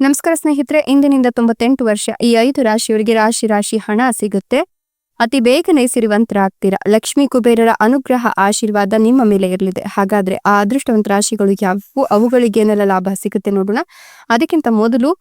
ನಮಸ್ಕಾರ ಸ್ನೇಹಿತರೆ, ಇಂದಿನಿಂದ 98 ವರ್ಷ ಈ 5 ರಾಶಿಯವರಿಗೆ ರಾಶಿ ಹಣ ಸಿಗುತ್ತೆ. ಅತಿ ಬೇಗನೆ ಸಿರಿವಂತರಾಗ್ತೀರಾ. ಲಕ್ಷ್ಮೀ ಕುಬೇರರ ಅನುಗ್ರಹ ಆಶೀರ್ವಾದ ನಿಮ್ಮ ಮೇಲೆ ಇರಲಿದೆ. ಹಾಗಾದ್ರೆ ಆ ಅದೃಷ್ಟವಂತ ರಾಶಿಗಳು ಯಾವುವು, ಅವುಗಳಿಗೇನೆಲ್ಲ ಲಾಭ ಸಿಗುತ್ತೆ ನೋಡೋಣ. ಅದಕ್ಕಿಂತ ಮೊದಲು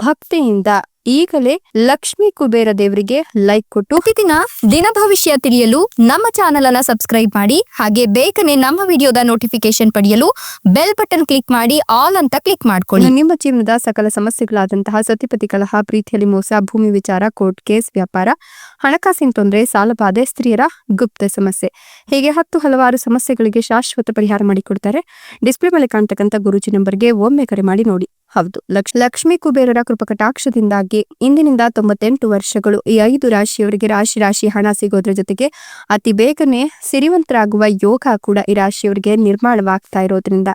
ಭಕ್ತಿಯಿಂದ ಈಗಲೇ ಲಕ್ಷ್ಮೀ ಕುಬೇರ ದೇವರಿಗೆ ಲೈಕ್ ಕೊಟ್ಟು ಪ್ರತಿದಿನ ದಿನ ಭವಿಷ್ಯ ತಿಳಿಯಲು ನಮ್ಮ ಚಾನೆಲ್ ಅನ್ನ ಸಬ್ಸ್ಕ್ರೈಬ್ ಮಾಡಿ. ಹಾಗೆ ಬೇಗನೆ ನಮ್ಮ ವಿಡಿಯೋದ ನೋಟಿಫಿಕೇಶನ್ ಪಡೆಯಲು ಬೆಲ್ ಬಟನ್ ಕ್ಲಿಕ್ ಮಾಡಿ ಆಲ್ ಅಂತ ಕ್ಲಿಕ್ ಮಾಡ್ಕೊಳ್ಳಿ. ನಿಮ್ಮ ಜೀವನದ ಸಕಲ ಸಮಸ್ಯೆಗಳಾದಂತಹ ಸತಿಪತಿ ಕಲಹ, ಪ್ರೀತಿಯಲ್ಲಿ ಮೋಸ, ಭೂಮಿ ವಿಚಾರ, ಕೋರ್ಟ್ ಕೇಸ್, ವ್ಯಾಪಾರ, ಹಣಕಾಸಿನ ತೊಂದರೆ, ಸಾಲಬಾಧೆ, ಸ್ತ್ರೀಯರ ಗುಪ್ತ ಸಮಸ್ಯೆ, ಹೀಗೆ ಹಲವಾರು ಸಮಸ್ಯೆಗಳಿಗೆ ಶಾಶ್ವತ ಪರಿಹಾರ ಮಾಡಿಕೊಡ್ತಾರೆ. ಡಿಸ್ಪ್ಲೇ ಮೇಲೆ ಕಾಣ್ತಕ್ಕಂಥ ಗುರುಜಿ ನಂಬರ್ಗೆ ಒಮ್ಮೆ ಕರೆ ಮಾಡಿ ನೋಡಿ. ಹೌದು, ಲಕ್ಷ್ಮೀ ಕುಬೇರರ ಕೃಪಕಟಾಕ್ಷದಿಂದಾಗಿ ಇಂದಿನಿಂದ 98 ವರ್ಷಗಳು ಈ 5 ರಾಶಿಯವರಿಗೆ ರಾಶಿ ಹಣ ಸಿಗೋದ್ರ ಜೊತೆಗೆ ಅತಿ ಬೇಗನೆ ಸಿರಿವಂತರಾಗುವ ಯೋಗ ಕೂಡ ಈ ರಾಶಿಯವರಿಗೆ ನಿರ್ಮಾಣವಾಗ್ತಾ ಇರೋದ್ರಿಂದ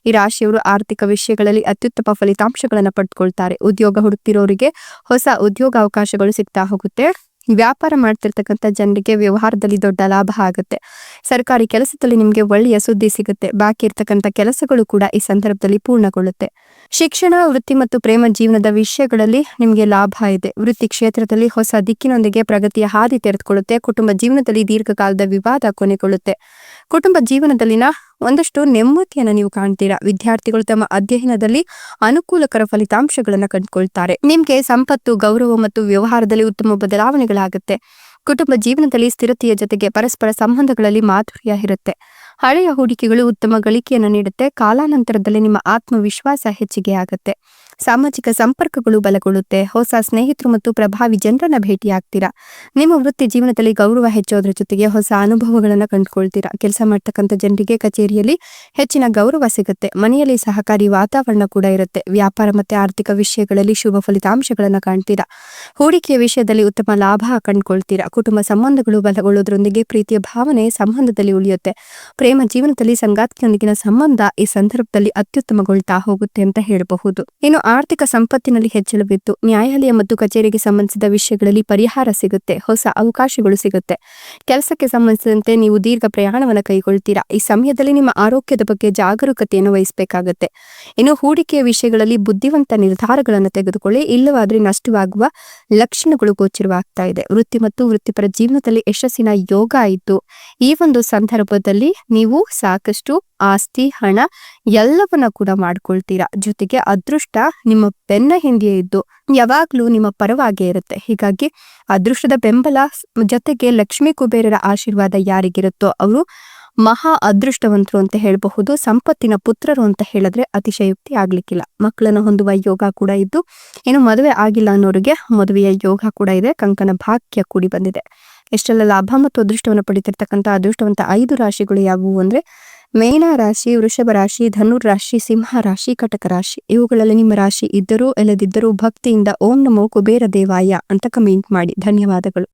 ಈ ರಾಶಿಯವರು ಆರ್ಥಿಕ ವಿಷಯಗಳಲ್ಲಿ ಅತ್ಯುತ್ತಮ ಫಲಿತಾಂಶಗಳನ್ನು ಪಡೆದುಕೊಳ್ತಾರೆ. ಉದ್ಯೋಗ ಹುಡುಕ್ತಿರೋರಿಗೆ ಹೊಸ ಉದ್ಯೋಗ ಅವಕಾಶಗಳು ಸಿಗ್ತಾ ಹೋಗುತ್ತೆ. ವ್ಯಾಪಾರ ಮಾಡ್ತಿರ್ತಕ್ಕಂಥ ಜನರಿಗೆ ವ್ಯವಹಾರದಲ್ಲಿ ದೊಡ್ಡ ಲಾಭ ಆಗುತ್ತೆ. ಸರ್ಕಾರಿ ಕೆಲಸದಲ್ಲಿ ನಿಮಗೆ ಒಳ್ಳೆಯ ಸುದ್ದಿ ಸಿಗುತ್ತೆ. ಬಾಕಿ ಇರ್ತಕ್ಕಂಥ ಕೆಲಸಗಳು ಕೂಡ ಈ ಸಂದರ್ಭದಲ್ಲಿ ಪೂರ್ಣಗೊಳ್ಳುತ್ತೆ. ಶಿಕ್ಷಣ, ವೃತ್ತಿ ಮತ್ತು ಪ್ರೇಮ ಜೀವನದ ವಿಷಯಗಳಲ್ಲಿ ನಿಮಗೆ ಲಾಭ ಇದೆ. ವೃತ್ತಿ ಕ್ಷೇತ್ರದಲ್ಲಿ ಹೊಸ ದಿಕ್ಕಿನೊಂದಿಗೆ ಪ್ರಗತಿಯ ಹಾದಿ ತೆರೆದುಕೊಳ್ಳುತ್ತೆ. ಕುಟುಂಬ ಜೀವನದಲ್ಲಿ ದೀರ್ಘಕಾಲದ ವಿವಾದ ಕೊನೆಗೊಳ್ಳುತ್ತೆ. ಕುಟುಂಬ ಜೀವನದಲ್ಲಿನ ಒಂದಷ್ಟು ನೆಮ್ಮದಿಯನ್ನು ನೀವು ಕಾಣ್ತೀರಾ. ವಿದ್ಯಾರ್ಥಿಗಳು ತಮ್ಮ ಅಧ್ಯಯನದಲ್ಲಿ ಅನುಕೂಲಕರ ಫಲಿತಾಂಶಗಳನ್ನು ಕಂಡುಕೊಳ್ತಾರೆ. ನಿಮ್ಗೆ ಸಂಪತ್ತು, ಗೌರವ ಮತ್ತು ವ್ಯವಹಾರದಲ್ಲಿ ಉತ್ತಮ ಬದಲಾವಣೆಗಳಾಗುತ್ತೆ. ಕುಟುಂಬ ಜೀವನದಲ್ಲಿ ಸ್ಥಿರತೆಯ ಜೊತೆಗೆ ಪರಸ್ಪರ ಸಂಬಂಧಗಳಲ್ಲಿ ಮಾಧುರ್ಯ ಇರುತ್ತೆ. ಹಳೆಯ ಹೂಡಿಕೆಗಳು ಉತ್ತಮ ಗಳಿಕೆಯನ್ನು ನೀಡುತ್ತೆ. ಕಾಲಾನಂತರದಲ್ಲಿ ನಿಮ್ಮ ಆತ್ಮವಿಶ್ವಾಸ ಹೆಚ್ಚಿಗೆ ಆಗುತ್ತೆ. ಸಾಮಾಜಿಕ ಸಂಪರ್ಕಗಳು ಬಲಗೊಳ್ಳುತ್ತೆ. ಹೊಸ ಸ್ನೇಹಿತರು ಮತ್ತು ಪ್ರಭಾವಿ ಜನರನ್ನ ಭೇಟಿಯಾಗ್ತೀರಾ. ನಿಮ್ಮ ವೃತ್ತಿ ಜೀವನದಲ್ಲಿ ಗೌರವ ಹೆಚ್ಚೋದ್ರ ಜೊತೆಗೆ ಹೊಸ ಅನುಭವಗಳನ್ನು ಕಂಡುಕೊಳ್ತೀರಾ. ಕೆಲಸ ಮಾಡ್ತಕ್ಕಂಥ ಜನರಿಗೆ ಕಚೇರಿಯಲ್ಲಿ ಹೆಚ್ಚಿನ ಗೌರವ ಸಿಗುತ್ತೆ. ಮನೆಯಲ್ಲಿ ಸಹಕಾರಿ ವಾತಾವರಣ ಕೂಡ ಇರುತ್ತೆ. ವ್ಯಾಪಾರ ಮತ್ತೆ ಆರ್ಥಿಕ ವಿಷಯಗಳಲ್ಲಿ ಶುಭ ಫಲಿತಾಂಶಗಳನ್ನು ಕಾಣ್ತೀರಾ. ಹೂಡಿಕೆಯ ವಿಷಯದಲ್ಲಿ ಉತ್ತಮ ಲಾಭ ಕಂಡುಕೊಳ್ತೀರಾ. ಕುಟುಂಬ ಸಂಬಂಧಗಳು ಬಲಗೊಳ್ಳೋದ್ರೊಂದಿಗೆ ಪ್ರೀತಿಯ ಭಾವನೆ ಸಂಬಂಧದಲ್ಲಿ ಉಳಿಯುತ್ತೆ. ಪ್ರೇಮ ಜೀವನದಲ್ಲಿ ಸಂಗಾತಿಯೊಂದಿಗಿನ ಸಂಬಂಧ ಈ ಸಂದರ್ಭದಲ್ಲಿ ಅತ್ಯುತ್ತಮಗೊಳ್ತಾ ಹೋಗುತ್ತೆ ಅಂತ ಹೇಳಬಹುದು. ಇನ್ನು ಆರ್ಥಿಕ ಸಂಪತ್ತಿನಲ್ಲಿ ಹೆಚ್ಚಳವಿದ್ದು ನ್ಯಾಯಾಲಯ ಮತ್ತು ಕಚೇರಿಗೆ ಸಂಬಂಧಿಸಿದ ವಿಷಯಗಳಲ್ಲಿ ಪರಿಹಾರ ಸಿಗುತ್ತೆ. ಹೊಸ ಅವಕಾಶಗಳು ಸಿಗುತ್ತೆ. ಕೆಲಸಕ್ಕೆ ಸಂಬಂಧಿಸಿದಂತೆ ನೀವು ದೀರ್ಘ ಪ್ರಯಾಣವನ್ನು ಕೈಗೊಳ್ತೀರಾ. ಈ ಸಮಯದಲ್ಲಿ ನಿಮ್ಮ ಆರೋಗ್ಯದ ಬಗ್ಗೆ ಜಾಗರೂಕತೆಯನ್ನು ವಹಿಸಬೇಕಾಗುತ್ತೆ. ಇನ್ನು ಹೂಡಿಕೆಯ ವಿಷಯಗಳಲ್ಲಿ ಬುದ್ಧಿವಂತ ನಿರ್ಧಾರಗಳನ್ನು ತೆಗೆದುಕೊಳ್ಳಿ. ಇಲ್ಲವಾದ್ರೆ ನಷ್ಟವಾಗುವ ಲಕ್ಷಣಗಳು ಗೋಚರವಾಗ್ತಾ ಇದೆ. ವೃತ್ತಿ ಮತ್ತು ವೃತ್ತಿಪರ ಜೀವನದಲ್ಲಿ ಯಶಸ್ಸಿನ ಯೋಗ ಇದ್ದು ಈ ಒಂದು ಸಂದರ್ಭದಲ್ಲಿ ನೀವು ಸಾಕಷ್ಟು ಆಸ್ತಿ, ಹಣ ಎಲ್ಲವನ್ನ ಕೂಡ ಮಾಡ್ಕೊಳ್ತೀರಾ. ಜೊತೆಗೆ ಅದೃಷ್ಟ ನಿಮ್ಮ ಬೆನ್ನ ಹಿಂದೆ ಇದ್ದು ಯಾವಾಗ್ಲೂ ನಿಮ್ಮ ಪರವಾಗೇ ಇರುತ್ತೆ. ಹೀಗಾಗಿ ಅದೃಷ್ಟದ ಬೆಂಬಲ ಜೊತೆಗೆ ಲಕ್ಷ್ಮೀ ಕುಬೇರರ ಆಶೀರ್ವಾದ ಯಾರಿಗಿರುತ್ತೋ ಅವರು ಮಹಾ ಅದೃಷ್ಟವಂತರು ಅಂತ ಹೇಳಬಹುದು. ಸಂಪತ್ತಿನ ಪುತ್ರರು ಅಂತ ಹೇಳಿದ್ರೆ ಅತಿಶಯೋಕ್ತಿ ಆಗ್ಲಿಕ್ಕಿಲ್ಲ. ಮಕ್ಕಳನ್ನು ಹೊಂದುವ ಯೋಗ ಕೂಡ ಇದ್ದು ಇನ್ನು ಮದುವೆ ಆಗಿಲ್ಲ ಅನ್ನೋರಿಗೆ ಮದುವೆಯ ಯೋಗ ಕೂಡ ಇದೆ. ಕಂಕಣ ಭಾಗ್ಯ ಕೂಡಿ ಬಂದಿದೆ. ಎಷ್ಟೆಲ್ಲ ಲಾಭ ಮತ್ತು ಅದೃಷ್ಟವನ್ನು ಪಡಿತಿರ್ತಕ್ಕಂಥ ಅದೃಷ್ಟವಂತ 5 ರಾಶಿಗಳು ಯಾವುವು ಅಂದ್ರೆ ಮೇನ ರಾಶಿ, ವೃಷಭ ರಾಶಿ, ಧನುರ್ ರಾಶಿ, ಸಿಂಹ ರಾಶಿ, ಕಟಕ ರಾಶಿ. ಇವುಗಳಲ್ಲಿ ನಿಮ್ಮ ರಾಶಿ ಇದ್ದರೂ ಇಲ್ಲದಿದ್ದರೂ ಭಕ್ತಿಯಿಂದ ಓಂ ನಮೋ ಕುಬೇರ ದೇವಾಯ ಅಂತ ಕಮೆಂಟ್ ಮಾಡಿ. ಧನ್ಯವಾದಗಳು.